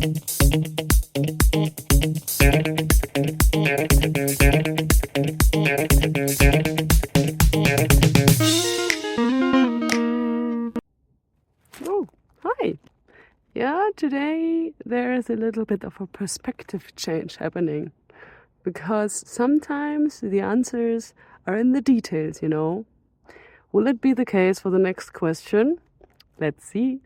Oh, hi. Yeah, today there is a little bit of a perspective change happening, because sometimes the answers are in the details, you know. Will it be the case for the next question? Let's see.